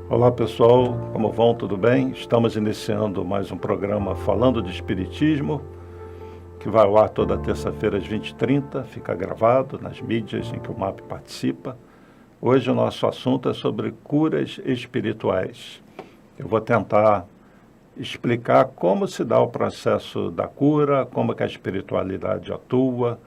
Olá pessoal, como vão? Tudo bem? Estamos iniciando mais um programa falando de Espiritismo, que vai ao ar toda terça-feira às 20h30, fica gravado nas mídias em que o MAP participa. Hoje o nosso assunto é sobre curas espirituais. Eu vou tentar explicar como se dá o processo da cura, como que a espiritualidade atua,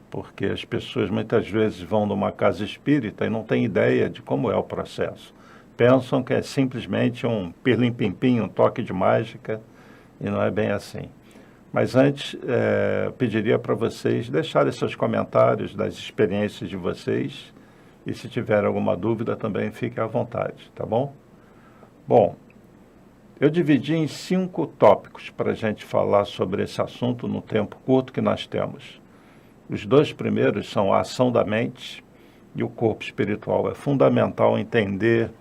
porque as pessoas muitas vezes vão numa casa espírita e não têm ideia de como é o processo. Pensam que é simplesmente um pirlim-pim-pim, um toque de mágica, e não é bem assim. Mas antes, eu pediria para vocês deixarem seus comentários das experiências de vocês, e se tiver alguma dúvida também fique à vontade, tá bom? Bom, eu dividi em 5 tópicos para a gente falar sobre esse assunto no tempo curto que nós temos. Os 2 primeiros são a ação da mente e o corpo espiritual. É fundamental entender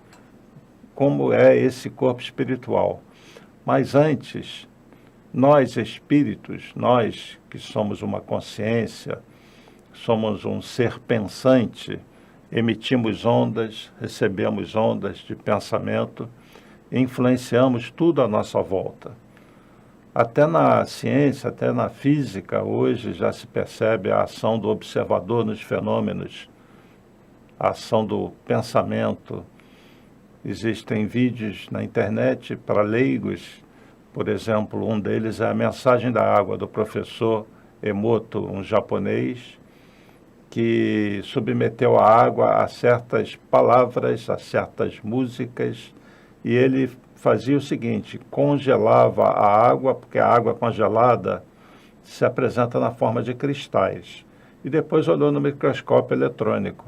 como é esse corpo espiritual. Mas antes, nós espíritos, nós que somos uma consciência, somos um ser pensante, emitimos ondas, recebemos ondas de pensamento, influenciamos tudo à nossa volta. Até na ciência, até na física, hoje já se percebe a ação do observador nos fenômenos, a ação do pensamento. Existem vídeos na internet para leigos, por exemplo, um deles é a mensagem da água do professor Emoto, um japonês, que submeteu a água a certas palavras, a certas músicas, e ele fazia o seguinte: congelava a água, porque a água congelada se apresenta na forma de cristais, e depois olhou no microscópio eletrônico.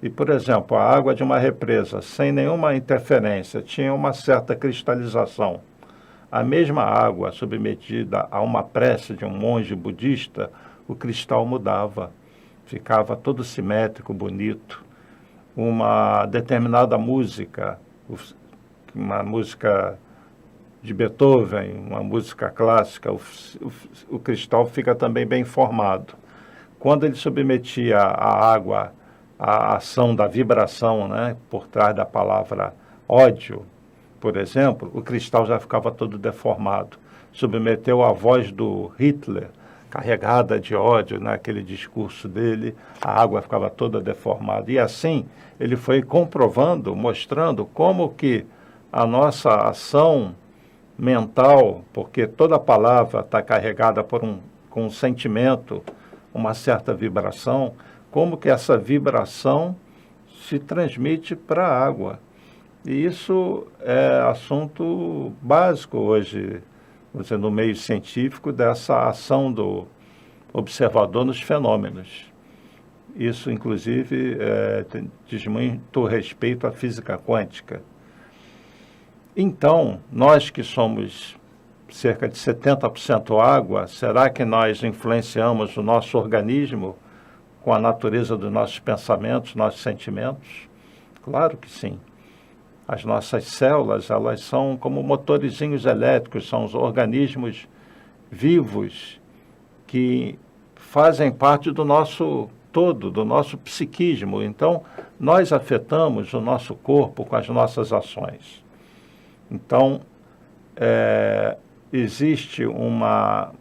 E, por exemplo, a água de uma represa, sem nenhuma interferência, tinha uma certa cristalização. A mesma água submetida a uma prece de um monge budista, o cristal mudava, ficava todo simétrico, bonito. Uma determinada música, uma música de Beethoven, uma música clássica, o cristal fica também bem formado. Quando ele submetia a água a ação da vibração, né, por trás da palavra ódio, por exemplo, o cristal já ficava todo deformado. Submeteu a voz do Hitler, carregada de ódio, naquele discurso dele, a água ficava toda deformada. E assim ele foi comprovando, mostrando como que a nossa ação mental, porque toda palavra está carregada com um sentimento, uma certa vibração, como que essa vibração se transmite para a água. E isso é assunto básico hoje, no meio científico, dessa ação do observador nos fenômenos. Isso, inclusive, diz muito respeito à física quântica. Então, nós que somos cerca de 70% água, será que nós influenciamos o nosso organismo com a natureza dos nossos pensamentos, nossos sentimentos? Claro que sim. As nossas células, elas são como motorizinhos elétricos, são os organismos vivos que fazem parte do nosso todo, do nosso psiquismo. Então, nós afetamos o nosso corpo com as nossas ações. Então, existe uma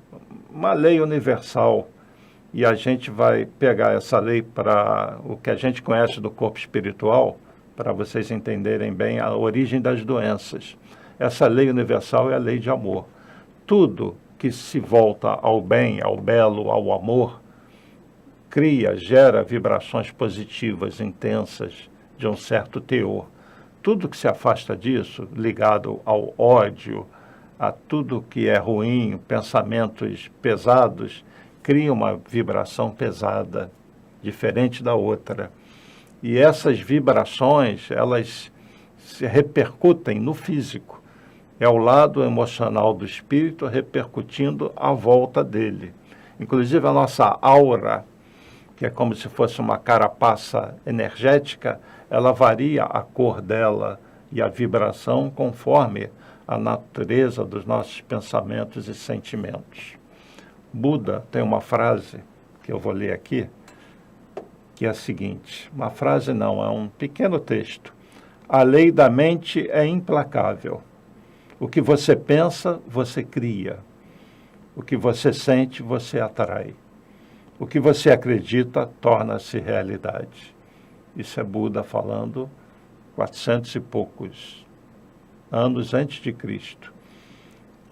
lei universal, e a gente vai pegar essa lei para o que a gente conhece do corpo espiritual, para vocês entenderem bem a origem das doenças. Essa lei universal é a lei de amor. Tudo que se volta ao bem, ao belo, ao amor, gera vibrações positivas, intensas, de um certo teor. Tudo que se afasta disso, ligado ao ódio, a tudo que é ruim, pensamentos pesados, cria uma vibração pesada, diferente da outra. E essas vibrações, elas se repercutem no físico. É o lado emocional do espírito repercutindo à volta dele. Inclusive a nossa aura, que é como se fosse uma carapaça energética, ela varia a cor dela e a vibração conforme a natureza dos nossos pensamentos e sentimentos. Buda tem uma frase, que eu vou ler aqui, que é a seguinte, uma frase não, é um pequeno texto. A lei da mente é implacável. O que você pensa, você cria. O que você sente, você atrai. O que você acredita, torna-se realidade. Isso é Buda falando 400 e poucos anos antes de Cristo.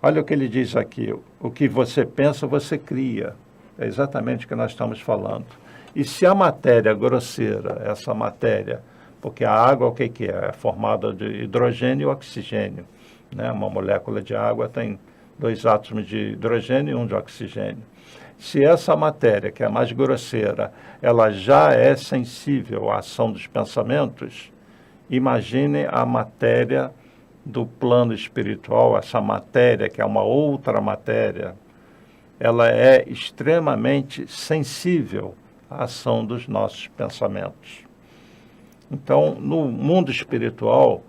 Olha o que ele diz aqui. O que você pensa, você cria. É exatamente o que nós estamos falando. E se a matéria grosseira, essa matéria, porque a água o que é? É formada de hidrogênio e oxigênio. Né? Uma molécula de água tem 2 átomos de hidrogênio e 1 de oxigênio. Se essa matéria, que é a mais grosseira, ela já é sensível à ação dos pensamentos, imagine a matéria do plano espiritual, essa matéria que é uma outra matéria, ela é extremamente sensível à ação dos nossos pensamentos. Então, no mundo espiritual,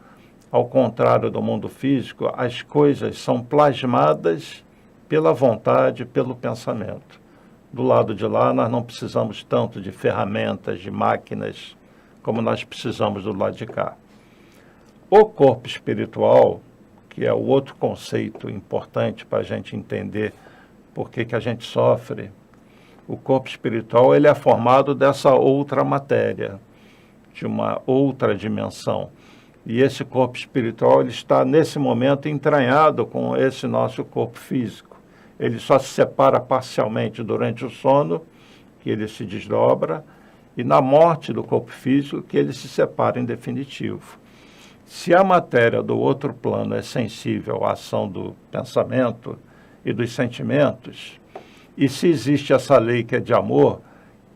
ao contrário do mundo físico, as coisas são plasmadas pela vontade, pelo pensamento. Do lado de lá, nós não precisamos tanto de ferramentas, de máquinas, como nós precisamos do lado de cá. O corpo espiritual, que é o outro conceito importante para a gente entender por que a gente sofre, o corpo espiritual ele é formado dessa outra matéria, de uma outra dimensão. E esse corpo espiritual ele está, nesse momento, entranhado com esse nosso corpo físico. Ele só se separa parcialmente durante o sono, que ele se desdobra, e na morte do corpo físico, que ele se separa em definitivo. Se a matéria do outro plano é sensível à ação do pensamento e dos sentimentos, e se existe essa lei que é de amor,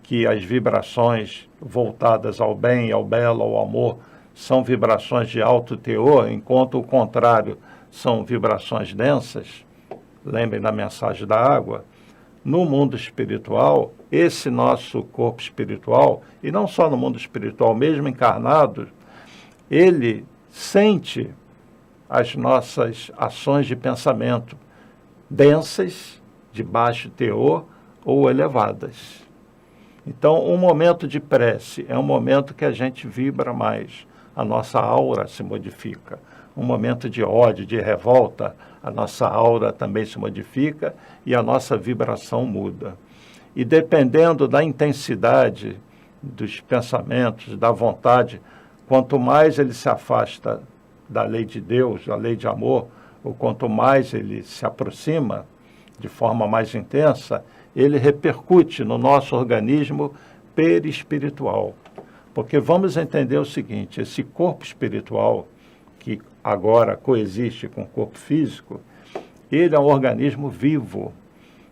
que as vibrações voltadas ao bem, ao belo, ao amor, são vibrações de alto teor, enquanto o contrário são vibrações densas, lembrem da mensagem da água, no mundo espiritual, esse nosso corpo espiritual, e não só no mundo espiritual, mesmo encarnado, ele sente as nossas ações de pensamento, densas, de baixo teor ou elevadas. Então, um momento de prece é um momento que a gente vibra mais, a nossa aura se modifica. Um momento de ódio, de revolta, a nossa aura também se modifica e a nossa vibração muda. E dependendo da intensidade dos pensamentos, da vontade, quanto mais ele se afasta da lei de Deus, da lei de amor, ou quanto mais ele se aproxima de forma mais intensa, ele repercute no nosso organismo perispiritual. Porque vamos entender o seguinte, esse corpo espiritual, que agora coexiste com o corpo físico, ele é um organismo vivo.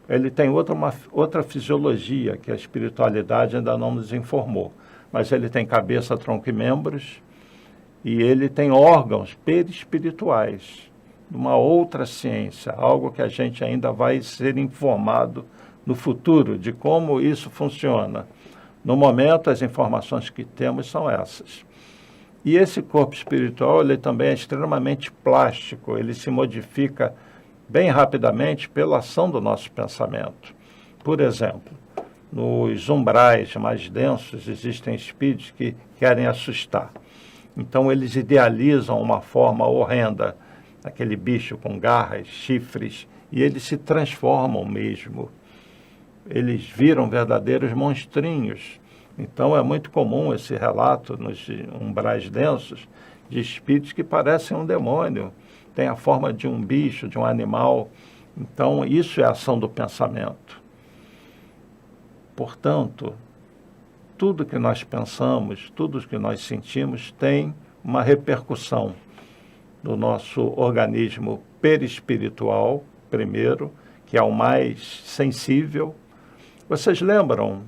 Ele tem outra fisiologia que a espiritualidade ainda não nos informou. Mas ele tem cabeça, tronco e membros, e ele tem órgãos perispirituais, uma outra ciência, algo que a gente ainda vai ser informado no futuro de como isso funciona. No momento, as informações que temos são essas. E esse corpo espiritual, ele também é extremamente plástico, ele se modifica bem rapidamente pela ação do nosso pensamento. Por exemplo, nos umbrais mais densos existem espíritos que querem assustar. Então eles idealizam uma forma horrenda, aquele bicho com garras, chifres, e eles se transformam mesmo. Eles viram verdadeiros monstrinhos. Então é muito comum esse relato nos umbrais densos de espíritos que parecem um demônio, tem a forma de um bicho, de um animal. Então isso é a ação do pensamento. Portanto, tudo que nós pensamos, tudo que nós sentimos tem uma repercussão no nosso organismo perispiritual, primeiro, que é o mais sensível. Vocês lembram,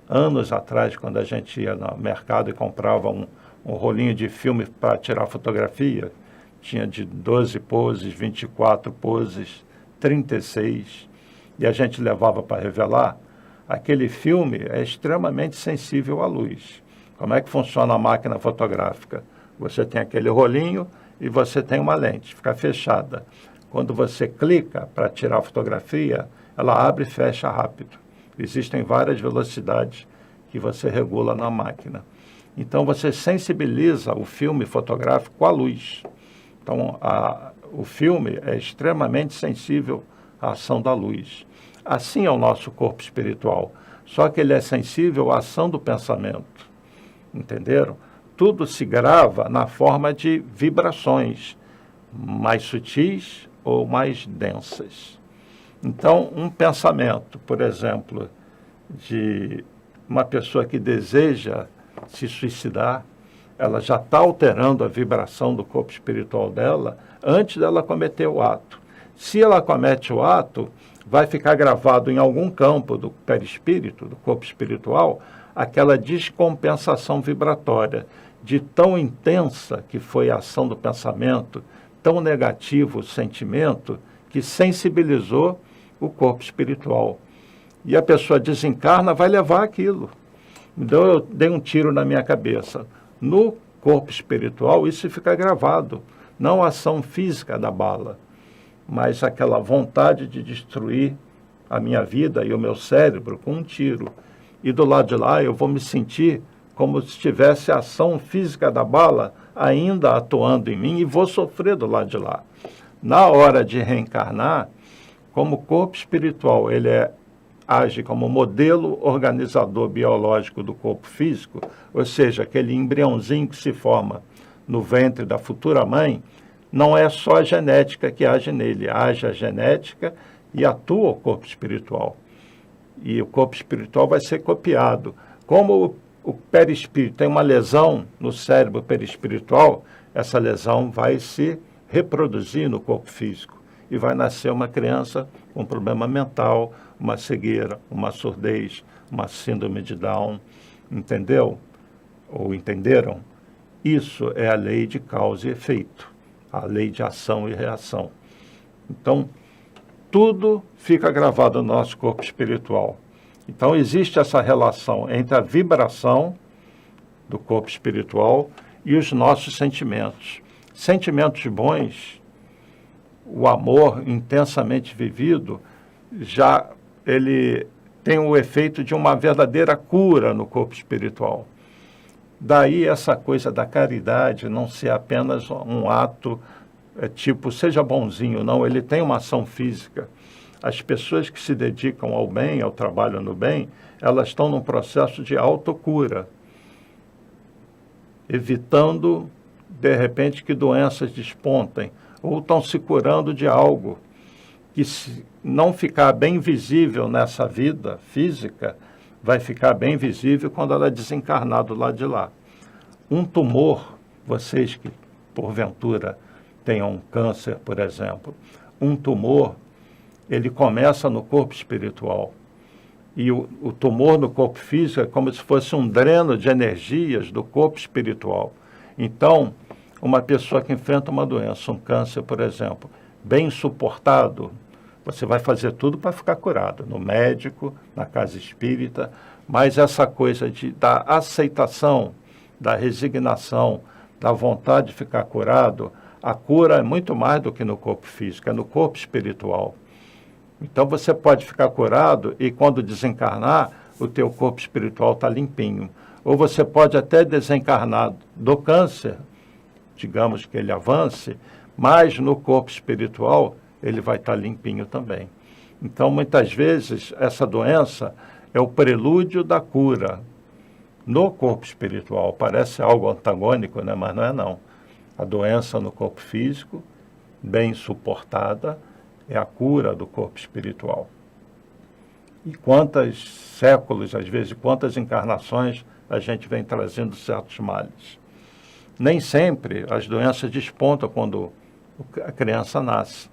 anos atrás, quando a gente ia no mercado e comprava um rolinho de filme para tirar fotografia, tinha de 12 poses, 24 poses, 36, e a gente levava para revelar? Aquele filme é extremamente sensível à luz. Como é que funciona a máquina fotográfica? Você tem aquele rolinho e você tem uma lente, fica fechada. Quando você clica para tirar a fotografia, ela abre e fecha rápido. Existem várias velocidades que você regula na máquina. Então, você sensibiliza o filme fotográfico com a luz. Então, o filme é extremamente sensível à ação da luz. Assim é o nosso corpo espiritual, só que ele é sensível à ação do pensamento. Entenderam? Tudo se grava na forma de vibrações mais sutis ou mais densas. Então, um pensamento, por exemplo, de uma pessoa que deseja se suicidar, ela já está alterando a vibração do corpo espiritual dela antes dela cometer o ato. Se ela comete o ato, vai ficar gravado em algum campo do perispírito, do corpo espiritual, aquela descompensação vibratória de tão intensa que foi a ação do pensamento, tão negativo o sentimento, que sensibilizou o corpo espiritual. E a pessoa desencarna, vai levar aquilo. Então eu dei um tiro na minha cabeça. No corpo espiritual, isso fica gravado. Não a ação física da bala, mas aquela vontade de destruir a minha vida e o meu cérebro com um tiro. E do lado de lá eu vou me sentir como se tivesse a ação física da bala ainda atuando em mim e vou sofrer do lado de lá. Na hora de reencarnar, como o corpo espiritual ele age como modelo organizador biológico do corpo físico, ou seja, aquele embriãozinho que se forma no ventre da futura mãe, não é só a genética que age nele, age a genética e atua o corpo espiritual. E o corpo espiritual vai ser copiado. Como o perispírito tem uma lesão no cérebro perispiritual, essa lesão vai se reproduzir no corpo físico e vai nascer uma criança com problema mental, uma cegueira, uma surdez, uma síndrome de Down, entendeu? Ou entenderam? Isso é a lei de causa e efeito, a lei de ação e reação. Então, tudo fica gravado no nosso corpo espiritual. Então, existe essa relação entre a vibração do corpo espiritual e os nossos sentimentos. Sentimentos bons, o amor intensamente vivido, já ele tem o efeito de uma verdadeira cura no corpo espiritual. Daí essa coisa da caridade não ser apenas um ato tipo, seja bonzinho, não, ele tem uma ação física. As pessoas que se dedicam ao bem, ao trabalho no bem, elas estão num processo de autocura, evitando, de repente, que doenças despontem, ou estão se curando de algo que, se não ficar bem visível nessa vida física, vai ficar bem visível quando ela desencarnar do lado de lá. Um tumor, vocês que, porventura, tenham um câncer, por exemplo, um tumor, ele começa no corpo espiritual. E o tumor no corpo físico é como se fosse um dreno de energias do corpo espiritual. Então, uma pessoa que enfrenta uma doença, um câncer, por exemplo, bem suportado, você vai fazer tudo para ficar curado, no médico, na casa espírita, mas essa coisa da aceitação, da resignação, da vontade de ficar curado, a cura é muito mais do que no corpo físico, é no corpo espiritual. Então você pode ficar curado e quando desencarnar, o teu corpo espiritual está limpinho. Ou você pode até desencarnar do câncer, digamos que ele avance, mas no corpo espiritual ele vai estar limpinho também. Então muitas vezes essa doença é o prelúdio da cura no corpo espiritual. Parece algo antagônico, né? Mas não é não. A doença no corpo físico, bem suportada, é a cura do corpo espiritual. E quantos séculos, às vezes, quantas encarnações a gente vem trazendo certos males. Nem sempre as doenças despontam quando a criança nasce.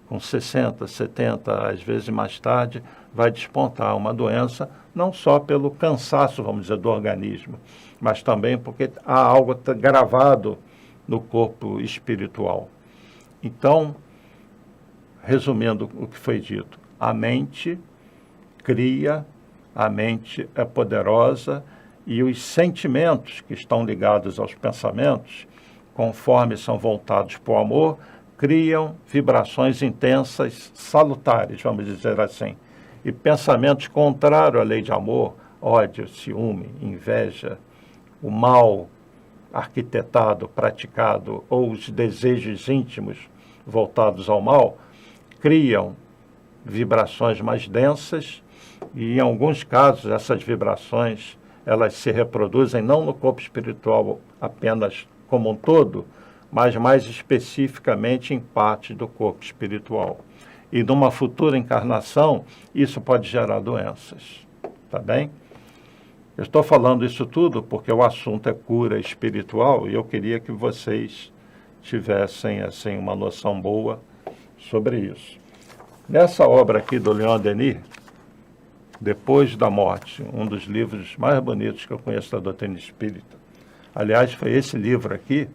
Com 60, 70, às vezes mais tarde, vai despontar uma doença, não só pelo cansaço, vamos dizer, do organismo, mas também porque há algo gravado no corpo espiritual. Então, resumindo o que foi dito, a mente cria, a mente é poderosa e os sentimentos que estão ligados aos pensamentos, conforme são voltados para o amor, criam vibrações intensas, salutares, vamos dizer assim. E pensamentos contrários à lei de amor, ódio, ciúme, inveja, o mal arquitetado, praticado, ou os desejos íntimos voltados ao mal, criam vibrações mais densas e, em alguns casos, essas vibrações elas se reproduzem não no corpo espiritual apenas como um todo, mas mais especificamente em parte do corpo espiritual. E numa futura encarnação, isso pode gerar doenças, tá bem? Eu estou falando isso tudo porque o assunto é cura espiritual e eu queria que vocês tivessem assim, uma noção boa sobre isso. Nessa obra aqui do Leon Denis, Depois da Morte, um dos livros mais bonitos que eu conheço da doutrina espírita. Aliás, foi esse livro aqui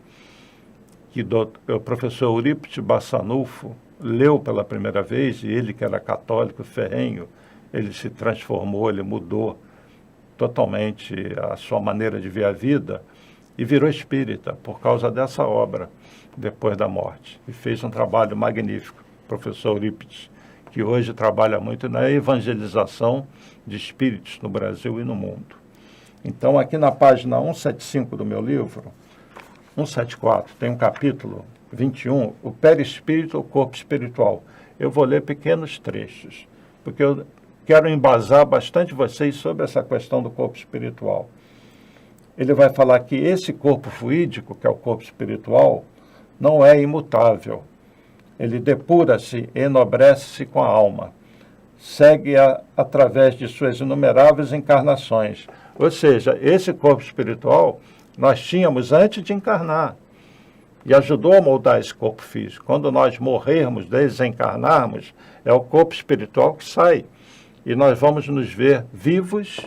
que o professor Eurípides Bassanufo leu pela primeira vez, e ele, que era católico ferrenho, ele se transformou, ele mudou totalmente a sua maneira de ver a vida e virou espírita por causa dessa obra, Depois da Morte. E fez um trabalho magnífico, professor Eurípides, que hoje trabalha muito na evangelização de espíritos no Brasil e no mundo. Então, aqui na página 175 do meu livro, 174, tem um capítulo 21, o perispírito, o corpo espiritual. Eu vou ler pequenos trechos, porque eu quero embasar bastante vocês sobre essa questão do corpo espiritual. Ele vai falar que esse corpo fluídico, que é o corpo espiritual, não é imutável. Ele depura-se, enobrece-se com a alma, segue-a através de suas inumeráveis encarnações. Ou seja, esse corpo espiritual nós tínhamos antes de encarnar e ajudou a moldar esse corpo físico. Quando nós morrermos, desencarnarmos, é o corpo espiritual que sai e nós vamos nos ver vivos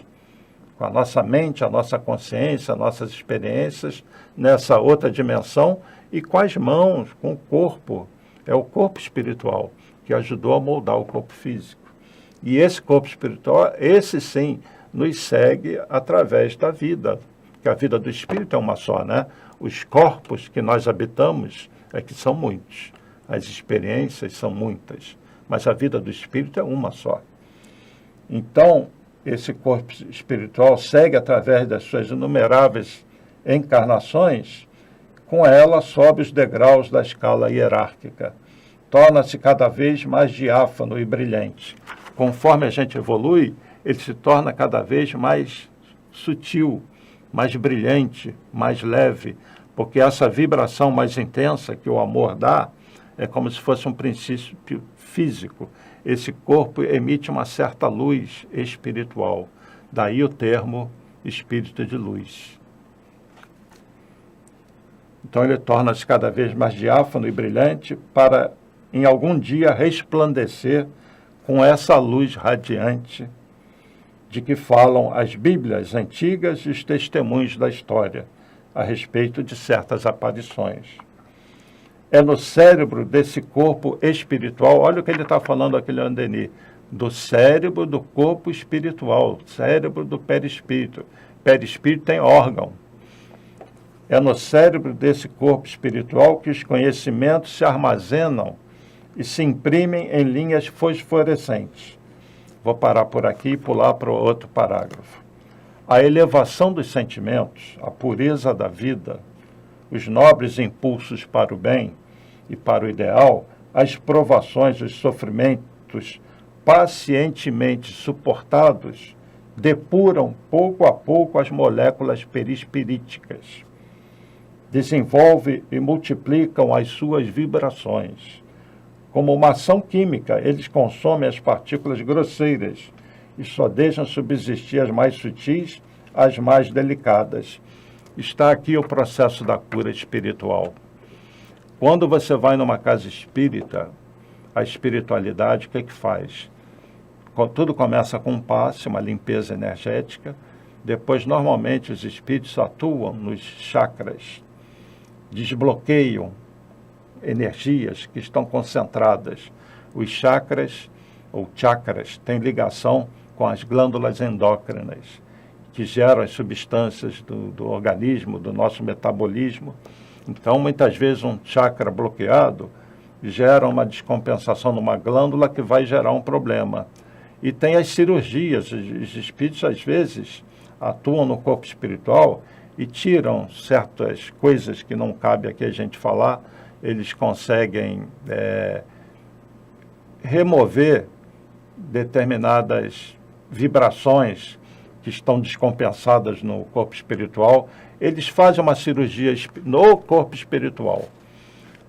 com a nossa mente, a nossa consciência, nossas experiências nessa outra dimensão e com as mãos, com o corpo. É o corpo espiritual que ajudou a moldar o corpo físico. E esse corpo espiritual, esse sim, nos segue através da vida, que a vida do espírito é uma só, né? Os corpos que nós habitamos é que são muitos, as experiências são muitas, mas a vida do espírito é uma só. Então, esse corpo espiritual segue através das suas inumeráveis encarnações, com ela sobe os degraus da escala hierárquica, torna-se cada vez mais diáfano e brilhante. Conforme a gente evolui, ele se torna cada vez mais sutil, mais brilhante, mais leve, porque essa vibração mais intensa que o amor dá é como se fosse um princípio físico. Esse corpo emite uma certa luz espiritual, daí o termo espírito de luz. Então ele torna-se cada vez mais diáfano e brilhante para, em algum dia, resplandecer com essa luz radiante de que falam as Bíblias antigas e os testemunhos da história a respeito de certas aparições. É no cérebro desse corpo espiritual, olha o que ele está falando aqui, Leon Denis, do cérebro do corpo espiritual, cérebro do perispírito. Perispírito tem órgão. É no cérebro desse corpo espiritual que os conhecimentos se armazenam e se imprimem em linhas fosforescentes. Vou parar por aqui e pular para o outro parágrafo. A elevação dos sentimentos, a pureza da vida, os nobres impulsos para o bem e para o ideal, as provações, os sofrimentos pacientemente suportados, depuram pouco a pouco as moléculas perispiríticas, desenvolvem e multiplicam as suas vibrações. Como uma ação química, eles consomem as partículas grosseiras e só deixam subsistir as mais sutis, as mais delicadas. Está aqui o processo da cura espiritual. Quando você vai numa casa espírita, a espiritualidade, o que faz? Tudo começa com um passe, uma limpeza energética. Depois, normalmente, os espíritos atuam nos chakras, desbloqueiam energias que estão concentradas. Os chakras, ou chakras, têm ligação com as glândulas endócrinas, que geram as substâncias do organismo, do nosso metabolismo. Então, muitas vezes, um chakra bloqueado gera uma descompensação numa glândula que vai gerar um problema. E tem as cirurgias. Os espíritos, às vezes, atuam no corpo espiritual e tiram certas coisas que não cabe aqui a gente falar. Eles conseguem remover determinadas vibrações que estão descompensadas no corpo espiritual. Eles fazem uma cirurgia no corpo espiritual.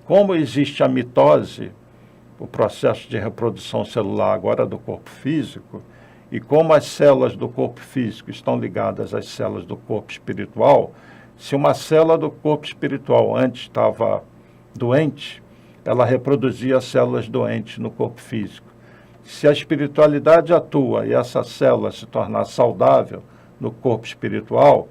Como existe a mitose, o processo de reprodução celular agora do corpo físico, e como as células do corpo físico estão ligadas às células do corpo espiritual, se uma célula do corpo espiritual antes estava doente, ela reproduzia células doentes no corpo físico. Se a espiritualidade atua e essa célula se tornar saudável no corpo espiritual,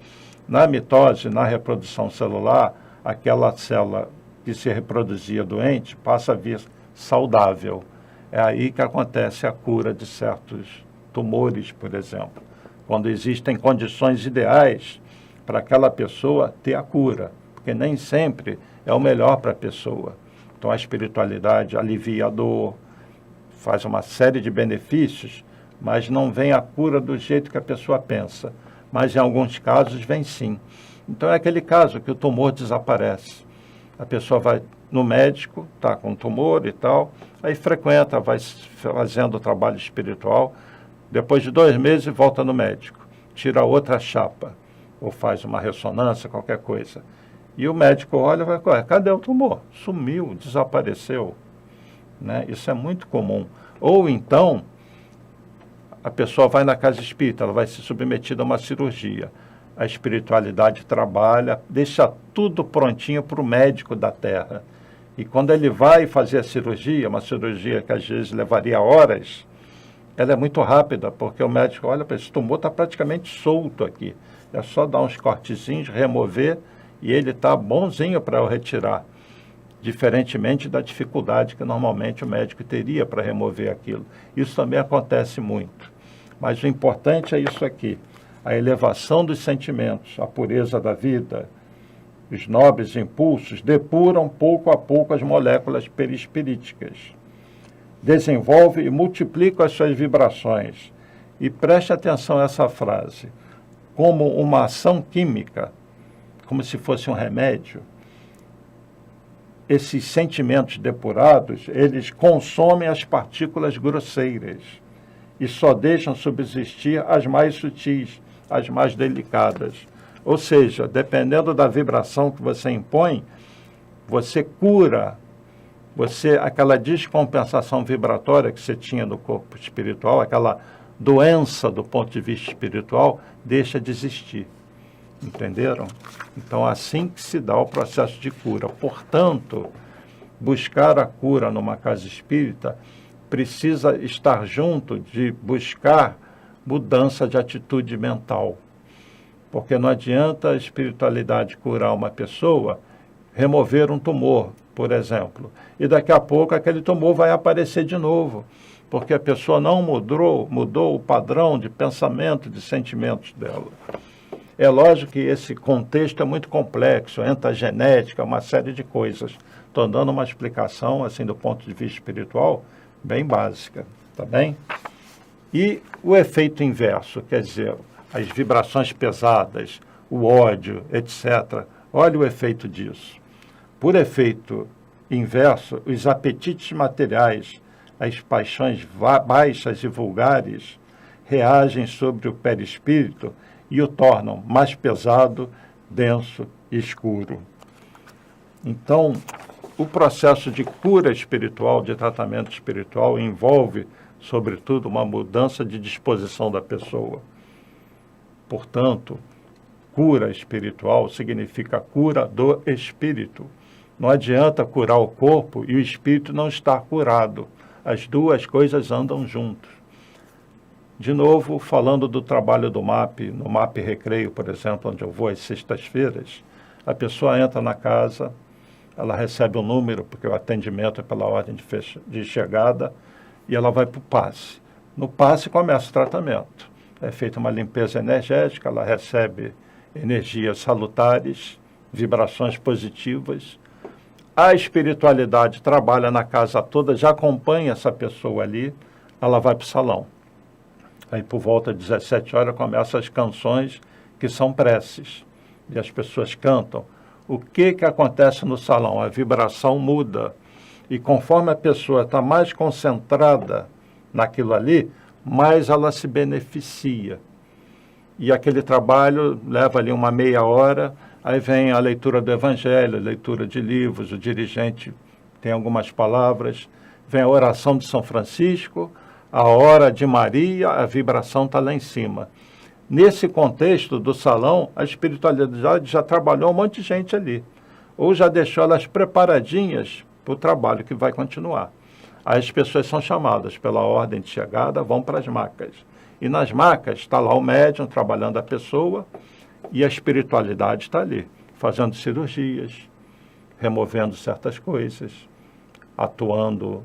na mitose, na reprodução celular, aquela célula que se reproduzia doente passa a vir saudável. É aí que acontece a cura de certos tumores, por exemplo. Quando existem condições ideais para aquela pessoa ter a cura, porque nem sempre é o melhor para a pessoa. Então a espiritualidade alivia a dor, faz uma série de benefícios, mas não vem a cura do jeito que a pessoa pensa. Mas em alguns casos vem sim. Então é aquele caso que o tumor desaparece. A pessoa vai no médico, está com tumor e tal, aí frequenta, vai fazendo o trabalho espiritual, depois de 2 meses volta no médico, tira outra chapa, ou faz uma ressonância, qualquer coisa. E o médico olha e vai, cadê o tumor? Sumiu, desapareceu. Né? Isso é muito comum. Ou então, a pessoa vai na casa espírita, ela vai ser submetida a uma cirurgia. A espiritualidade trabalha, deixa tudo prontinho para o médico da Terra. E quando ele vai fazer a cirurgia, uma cirurgia que às vezes levaria horas, ela é muito rápida, porque o médico olha para esse tumor, está praticamente solto aqui. É só dar uns cortezinhos, remover, e ele está bonzinho para eu retirar. Diferentemente da dificuldade que normalmente o médico teria para remover aquilo. Isso também acontece muito. Mas o importante é isso aqui, a elevação dos sentimentos, a pureza da vida, os nobres impulsos depuram pouco a pouco as moléculas perispiríticas, desenvolve e multiplica as suas vibrações. E preste atenção a essa frase, como uma ação química, como se fosse um remédio. Esses sentimentos depurados, eles consomem as partículas grosseiras e só deixam subsistir as mais sutis, as mais delicadas. Ou seja, dependendo da vibração que você impõe, você cura, aquela descompensação vibratória que você tinha no corpo espiritual, aquela doença do ponto de vista espiritual, deixa de existir. Entenderam? Então, assim que se dá o processo de cura. Portanto, buscar a cura numa casa espírita precisa estar junto de buscar mudança de atitude mental. Porque não adianta a espiritualidade curar uma pessoa, remover um tumor, por exemplo, e daqui a pouco aquele tumor vai aparecer de novo, porque a pessoa não mudou o padrão de pensamento, de sentimentos dela. É lógico que esse contexto é muito complexo, entra a genética, uma série de coisas. Estou dando uma explicação, assim, do ponto de vista espiritual, bem básica, tá bem? E o efeito inverso, quer dizer, as vibrações pesadas, o ódio, etc. Olha o efeito disso. Por efeito inverso, os apetites materiais, as paixões baixas e vulgares, reagem sobre o perispírito e o tornam mais pesado, denso e escuro. Então, o processo de cura espiritual, de tratamento espiritual, envolve, sobretudo, uma mudança de disposição da pessoa. Portanto, cura espiritual significa cura do espírito. Não adianta curar o corpo e o espírito não estar curado. As duas coisas andam juntas. De novo, falando do trabalho do MAP, no MAP Recreio, por exemplo, onde eu vou às sextas-feiras, a pessoa entra na casa, ela recebe um número, porque o atendimento é pela ordem de chegada, e ela vai para o passe. No passe começa o tratamento. É feita uma limpeza energética, ela recebe energias salutares, vibrações positivas. A espiritualidade trabalha na casa toda, já acompanha essa pessoa ali, ela vai para o salão. Aí por volta de 17 horas começam as canções que são preces. E as pessoas cantam. O que acontece no salão? A vibração muda. E conforme a pessoa está mais concentrada naquilo ali, mais ela se beneficia. E aquele trabalho leva ali uma meia hora, aí vem a leitura do Evangelho, a leitura de livros, o dirigente tem algumas palavras, vem a oração de São Francisco, a hora de Maria, a vibração está lá em cima. Nesse contexto do salão, a espiritualidade já trabalhou um monte de gente ali, ou já deixou elas preparadinhas para o trabalho que vai continuar. Aí as pessoas são chamadas pela ordem de chegada, vão para as macas. E nas macas está lá o médium trabalhando a pessoa e a espiritualidade está ali, fazendo cirurgias, removendo certas coisas, atuando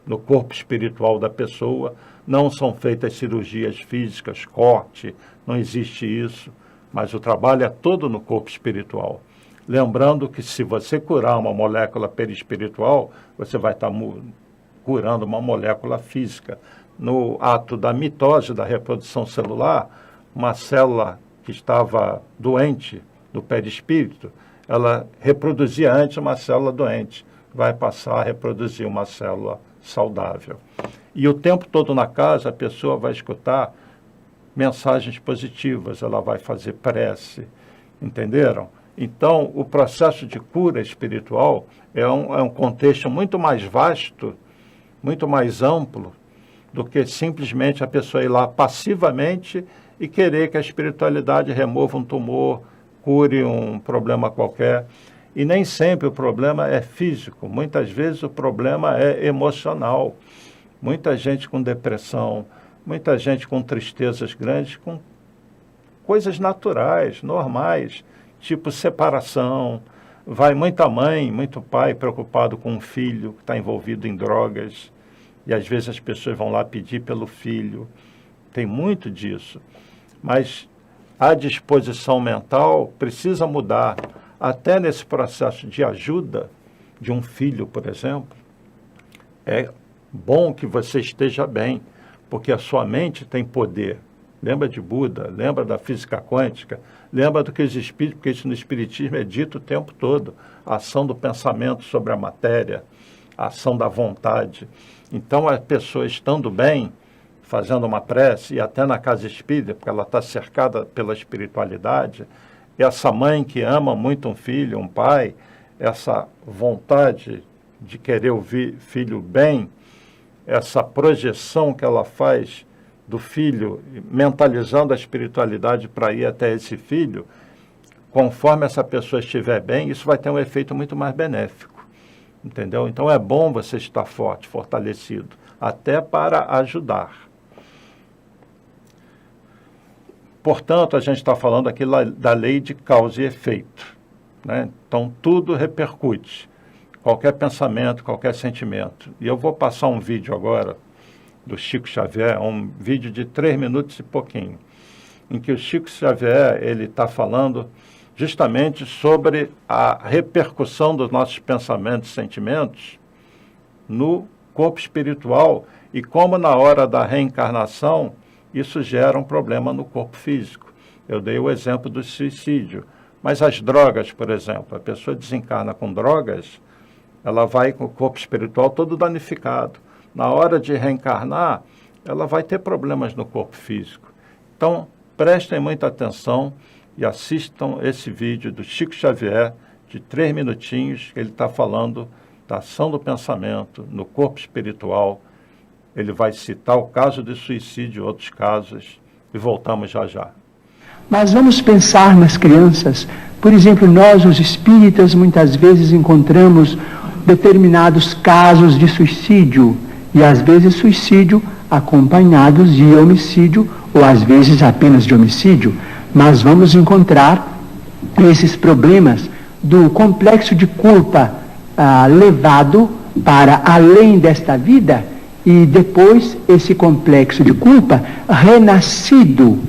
no corpo espiritual da pessoa. Não são feitas cirurgias físicas, corte, não existe isso, mas o trabalho é todo no corpo espiritual. Lembrando que se você curar uma molécula perispiritual, você vai estar curando uma molécula física. No ato da mitose, da reprodução celular, uma célula que estava doente do perispírito, ela reproduzia antes uma célula doente, vai passar a reproduzir uma célula saudável. E o tempo todo na casa a pessoa vai escutar mensagens positivas, ela vai fazer prece, entenderam? Então, o processo de cura espiritual é um contexto muito mais vasto, muito mais amplo, do que simplesmente a pessoa ir lá passivamente e querer que a espiritualidade remova um tumor, cure um problema qualquer. E nem sempre o problema é físico, muitas vezes o problema é emocional. Muita gente com depressão, muita gente com tristezas grandes, com coisas naturais, normais, tipo separação. Vai muita mãe, muito pai preocupado com um filho que está envolvido em drogas. E às vezes as pessoas vão lá pedir pelo filho. Tem muito disso. Mas a disposição mental precisa mudar. Até nesse processo de ajuda de um filho, por exemplo, é bom que você esteja bem, porque a sua mente tem poder. Lembra de Buda, lembra da física quântica, lembra do que os espíritos, porque isso no espiritismo é dito o tempo todo, a ação do pensamento sobre a matéria, a ação da vontade. Então, a pessoa estando bem, fazendo uma prece, e até na casa espírita, porque ela está cercada pela espiritualidade, essa mãe que ama muito um filho, um pai, essa vontade de querer o filho bem, essa projeção que ela faz do filho, mentalizando a espiritualidade para ir até esse filho, conforme essa pessoa estiver bem, isso vai ter um efeito muito mais benéfico. Entendeu? Então é bom você estar forte, fortalecido, até para ajudar. Portanto, a gente está falando aqui da lei de causa e efeito, né? Então tudo repercute, qualquer pensamento, qualquer sentimento. E eu vou passar um vídeo agora do Chico Xavier, um vídeo de 3 minutos e pouquinho, em que o Chico Xavier ele está falando justamente sobre a repercussão dos nossos pensamentos e sentimentos no corpo espiritual e como na hora da reencarnação isso gera um problema no corpo físico. Eu dei o exemplo do suicídio, mas as drogas, por exemplo, a pessoa desencarna com drogas, ela vai com o corpo espiritual todo danificado. Na hora de reencarnar, ela vai ter problemas no corpo físico. Então, prestem muita atenção e assistam esse vídeo do Chico Xavier, de 3 minutinhos, que ele está falando da ação do pensamento no corpo espiritual. Ele vai citar o caso de suicídio e outros casos, e voltamos já já. Mas vamos pensar nas crianças. Por exemplo, nós, os espíritas, muitas vezes encontramos determinados casos de suicídio, e às vezes suicídio acompanhados de homicídio, ou às vezes apenas de homicídio. Mas vamos encontrar esses problemas do complexo de culpa levado para além desta vida, e depois esse complexo de culpa renascido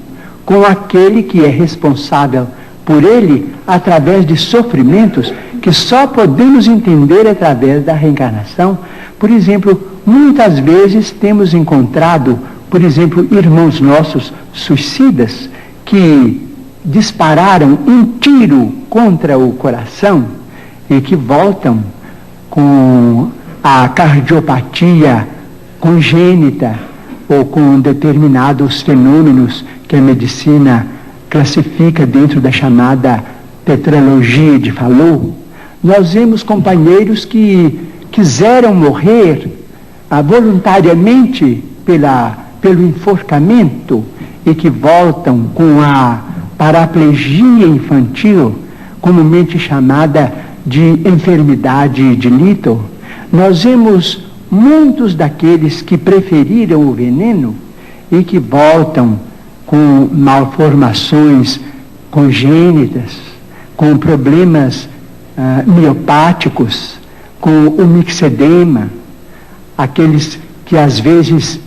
com aquele que é responsável por ele através de sofrimentos que só podemos entender através da reencarnação. Por exemplo, muitas vezes temos encontrado por exemplo, irmãos nossos suicidas que dispararam um tiro contra o coração e que voltam com a cardiopatia congênita ou com determinados fenômenos que a medicina classifica dentro da chamada tetralogia de Fallot. Nós vemos companheiros que quiseram morrer voluntariamente pelo enforcamento e que voltam com a paraplegia infantil, comumente chamada de enfermidade de Little. Nós vemos muitos daqueles que preferiram o veneno e que voltam com malformações congênitas, com problemas miopáticos, com o mixedema, aqueles que às vezes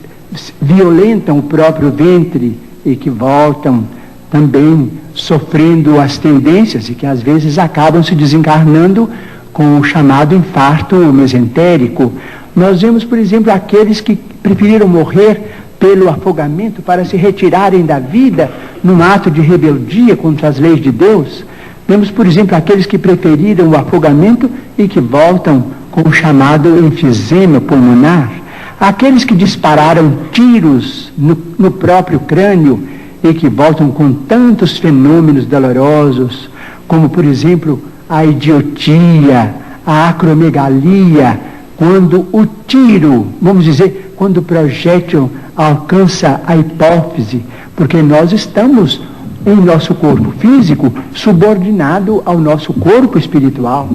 violentam o próprio ventre e que voltam também sofrendo as tendências e que às vezes acabam se desencarnando com o chamado infarto mesentérico. Nós vemos, por exemplo, aqueles que preferiram morrer pelo afogamento para se retirarem da vida num ato de rebeldia contra as leis de Deus. Vemos, por exemplo, aqueles que preferiram o afogamento e que voltam com o chamado enfisema pulmonar. Aqueles que dispararam tiros no próprio crânio e que voltam com tantos fenômenos dolorosos, como, por exemplo, a idiotia, a acromegalia, quando o tiro, vamos dizer, quando o projétil alcança a hipófise, porque nós estamos em nosso corpo físico subordinado ao nosso corpo espiritual.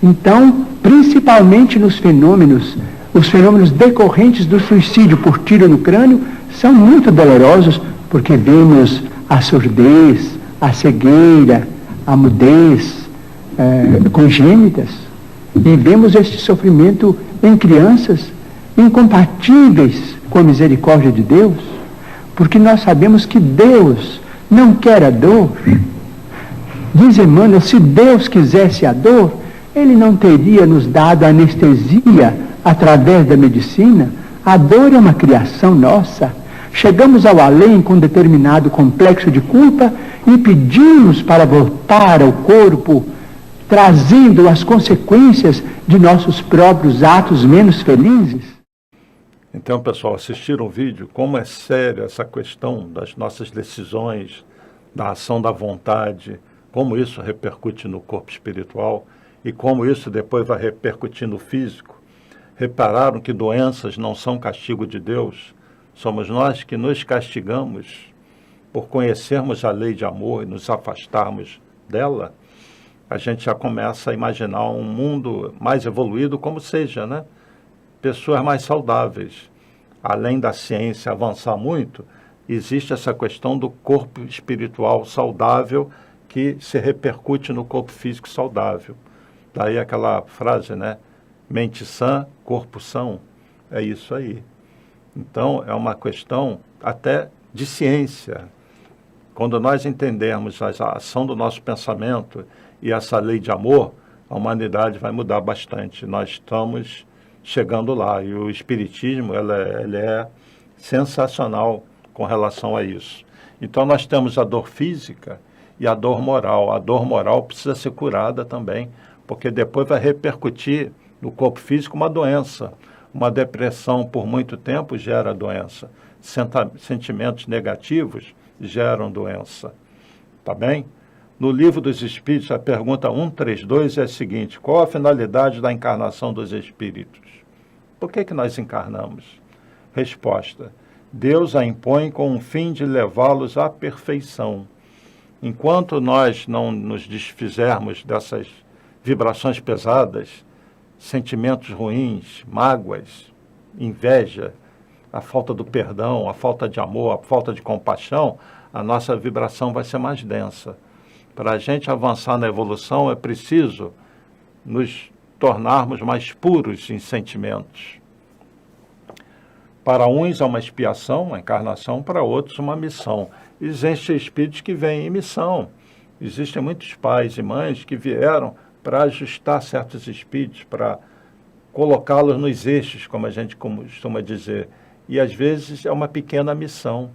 Então, principalmente nos fenômenos, os fenômenos decorrentes do suicídio por tiro no crânio são muito dolorosos, porque vemos a surdez, a cegueira, a mudez congênitas, e vemos este sofrimento em crianças incompatíveis com a misericórdia de Deus, porque nós sabemos que Deus não quer a dor. Diz Emmanuel, se Deus quisesse a dor, Ele não teria nos dado anestesia através da medicina. A dor é uma criação nossa. Chegamos ao além com determinado complexo de culpa e pedimos para voltar ao corpo, trazendo as consequências de nossos próprios atos menos felizes. Então, pessoal, assistiram o vídeo, como é séria essa questão das nossas decisões, da ação da vontade, como isso repercute no corpo espiritual e como isso depois vai repercutir no físico. Repararam que doenças não são castigo de Deus, somos nós que nos castigamos por conhecermos a lei de amor e nos afastarmos dela. A gente já começa a imaginar um mundo mais evoluído, como seja, né? Pessoas mais saudáveis. Além da ciência avançar muito, existe essa questão do corpo espiritual saudável que se repercute no corpo físico saudável. Daí aquela frase, né? Mente sã, corpo são. É isso aí. Então, é uma questão até de ciência. Quando nós entendermos a ação do nosso pensamento e essa lei de amor, a humanidade vai mudar bastante. Nós estamos chegando lá. E o Espiritismo ele é sensacional com relação a isso. Então, nós temos a dor física e a dor moral. A dor moral precisa ser curada também, porque depois vai repercutir no corpo físico uma doença. Uma depressão por muito tempo gera doença. Sentimentos negativos geram doença. Tá bem? No Livro dos Espíritos, a pergunta 132 é a seguinte: qual a finalidade da encarnação dos espíritos? Por que nós encarnamos? Resposta: Deus a impõe com o fim de levá-los à perfeição. Enquanto nós não nos desfizermos dessas vibrações pesadas, sentimentos ruins, mágoas, inveja, a falta do perdão, a falta de amor, a falta de compaixão, a nossa vibração vai ser mais densa. Para a gente avançar na evolução, é preciso nos tornarmos mais puros em sentimentos. Para uns é uma expiação, uma encarnação, para outros uma missão. Existem espíritos que vêm em missão. Existem muitos pais e mães que vieram para ajustar certos espíritos, para colocá-los nos eixos, como a gente costuma dizer. E às vezes é uma pequena missão.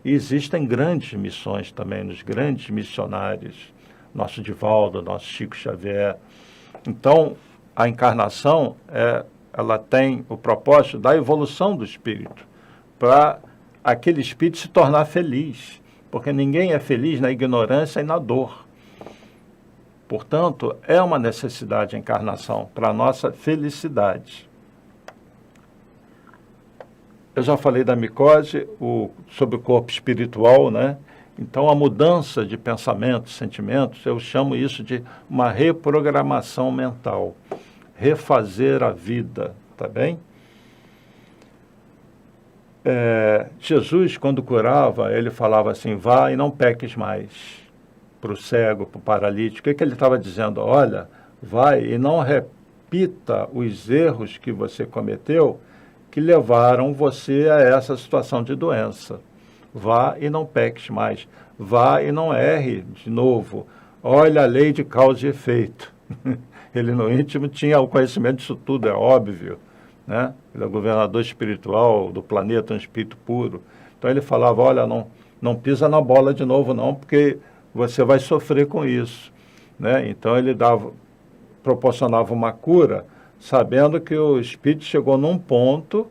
E existem grandes missões também, nos grandes missionários, nosso Divaldo, nosso Chico Xavier. Então, a encarnação, ela tem o propósito da evolução do espírito, para aquele espírito se tornar feliz, porque ninguém é feliz na ignorância e na dor. Portanto, é uma necessidade a encarnação para a nossa felicidade. Eu já falei da micose, sobre o corpo espiritual, né? Então, a mudança de pensamentos, sentimentos, eu chamo isso de uma reprogramação mental. Refazer a vida, tá bem? Jesus, quando curava, ele falava assim, vá e não peques mais. Para o cego, para o paralítico. O que ele estava dizendo? Olha, vai e não repita os erros que você cometeu, que levaram você a essa situação de doença. Vá e não peques mais. Vá e não erre de novo. Olha a lei de causa e efeito. Ele no íntimo tinha o conhecimento disso tudo, é óbvio, né? Ele é governador espiritual do planeta, um espírito puro. Então ele falava, olha, não pisa na bola de novo não, porque você vai sofrer com isso, né? Então ele proporcionava uma cura, sabendo que o espírito chegou num ponto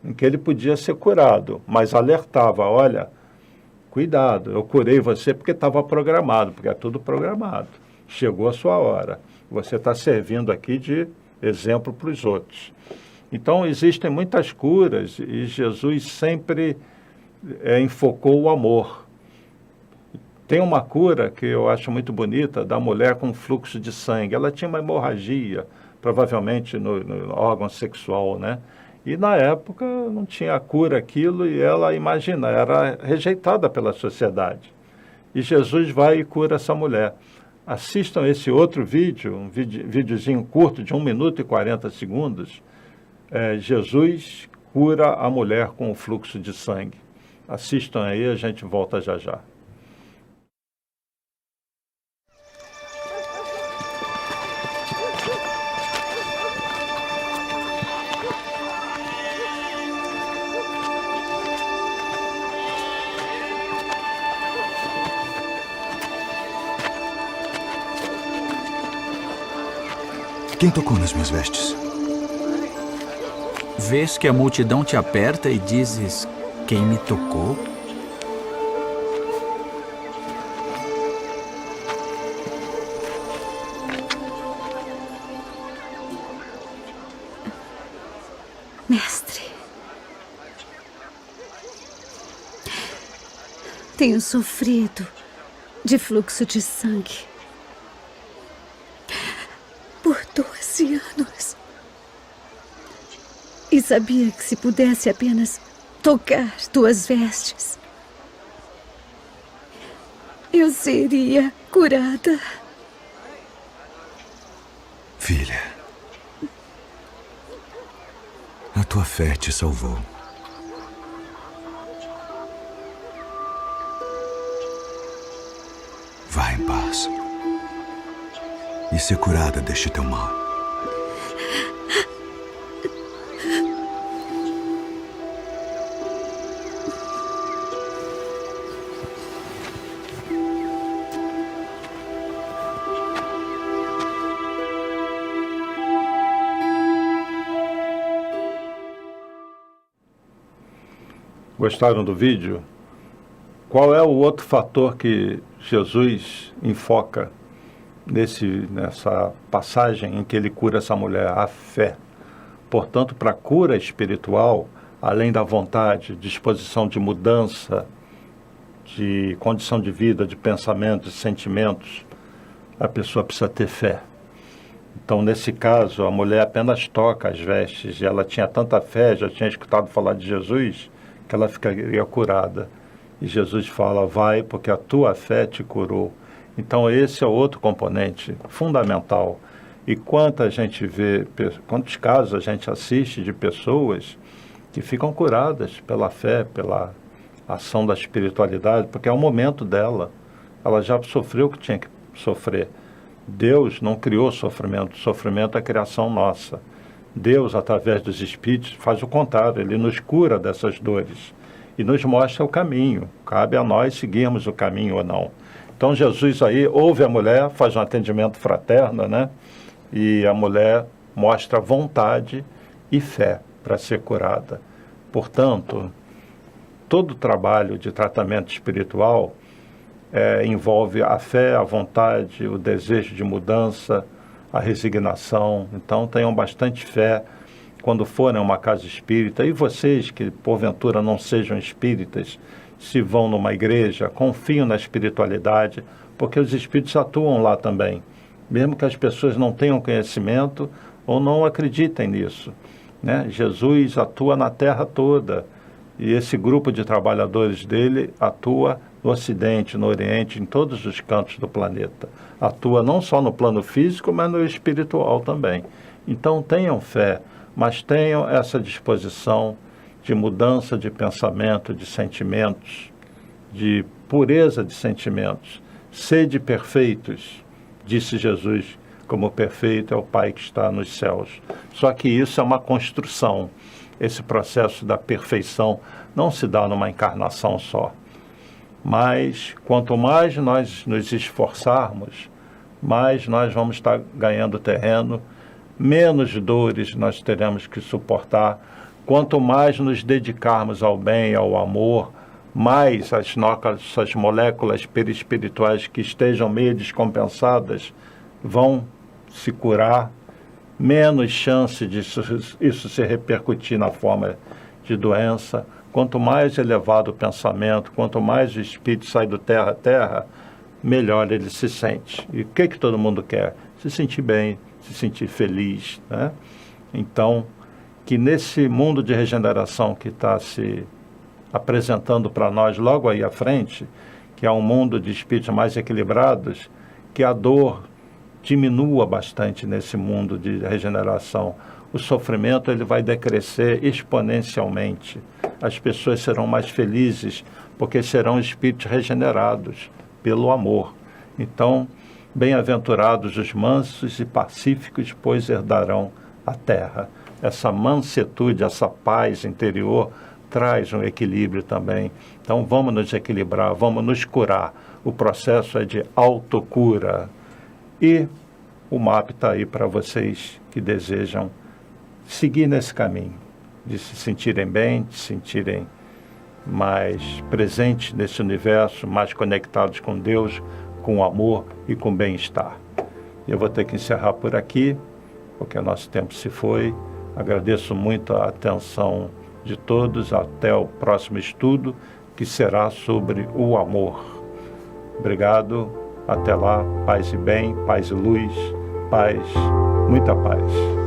em que ele podia ser curado, mas alertava, olha, cuidado, eu curei você porque estava programado, porque é tudo programado. Chegou a sua hora. Você está servindo aqui de exemplo para os outros. Então, existem muitas curas e Jesus sempre enfocou o amor. Tem uma cura que eu acho muito bonita, da mulher com fluxo de sangue. Ela tinha uma hemorragia, provavelmente no órgão sexual, né? E na época não tinha cura aquilo e ela, imagina, era rejeitada pela sociedade. E Jesus vai e cura essa mulher. Assistam esse outro vídeo, um videozinho curto de 1 minuto e 40 segundos. Jesus cura a mulher com o fluxo de sangue. Assistam aí, a gente volta já já. Quem tocou nas minhas vestes? Vês que a multidão te aperta e dizes, quem me tocou? Mestre, tenho sofrido de fluxo de sangue por 12 anos. E sabia que se pudesse apenas tocar tuas vestes, eu seria curada. Filha, a tua fé te salvou. Vá em paz e ser curada deste teu mal. Gostaram do vídeo? Qual é o outro fator que Jesus enfoca nessa passagem em que ele cura essa mulher? A fé. Portanto, para a cura espiritual, além da vontade, disposição de mudança, de condição de vida, de pensamentos, de sentimentos, a pessoa precisa ter fé. Então, nesse caso, a mulher apenas toca as vestes e ela tinha tanta fé, já tinha escutado falar de Jesus, que ela ficaria curada. E Jesus fala, vai, porque a tua fé te curou. Então, esse é outro componente fundamental. E quanta gente vê, quantos casos a gente assiste de pessoas que ficam curadas pela fé, pela ação da espiritualidade, porque é o momento dela. Ela já sofreu o que tinha que sofrer. Deus não criou sofrimento. Sofrimento é criação nossa. Deus, através dos Espíritos, faz o contrário, Ele nos cura dessas dores e nos mostra o caminho. Cabe a nós seguirmos o caminho ou não. Então Jesus aí ouve a mulher, faz um atendimento fraterno, né? E a mulher mostra vontade e fé para ser curada. Portanto, todo o trabalho de tratamento espiritual envolve a fé, a vontade, o desejo de mudança, a resignação. Então tenham bastante fé quando forem a uma casa espírita. E vocês que porventura não sejam espíritas, se vão numa igreja, confiam na espiritualidade, porque os espíritos atuam lá também, mesmo que as pessoas não tenham conhecimento ou não acreditem nisso, né? Jesus atua na terra toda, e esse grupo de trabalhadores dele atua no Ocidente, no Oriente, em todos os cantos do planeta. Atua não só no plano físico, mas no espiritual também. Então tenham fé, mas tenham essa disposição de mudança de pensamento, de sentimentos, de pureza de sentimentos. Sede perfeitos, disse Jesus, como perfeito é o Pai que está nos céus. Só que isso é uma construção. Esse processo da perfeição não se dá numa encarnação só. Mas quanto mais nós nos esforçarmos, mais nós vamos estar ganhando terreno, menos dores nós teremos que suportar. Quanto mais nos dedicarmos ao bem, ao amor, mais as nossas moléculas perispirituais que estejam meio descompensadas vão se curar, menos chance isso se repercutir na forma de doença. Quanto mais elevado o pensamento, quanto mais o espírito sai do terra a terra, melhor ele se sente. E o que todo mundo quer? Se sentir bem, se sentir feliz, né? Então, que nesse mundo de regeneração que está se apresentando para nós logo aí à frente, que é um mundo de espíritos mais equilibrados, que a dor diminua bastante nesse mundo de regeneração. O sofrimento ele vai decrescer exponencialmente. As pessoas serão mais felizes porque serão espíritos regenerados pelo amor. Então, bem-aventurados os mansos e pacíficos, pois herdarão a terra. Essa mansetude, essa paz interior traz um equilíbrio também. Então, vamos nos equilibrar, vamos nos curar. O processo é de autocura. E o MAP está aí para vocês que desejam seguir nesse caminho, de se sentirem bem, de se sentirem mais presentes nesse universo, mais conectados com Deus, com amor e com bem-estar. Eu vou ter que encerrar por aqui, porque o nosso tempo se foi. Agradeço muito a atenção de todos. Até o próximo estudo, que será sobre o amor. Obrigado. Até lá. Paz e bem, paz e luz, paz, muita paz.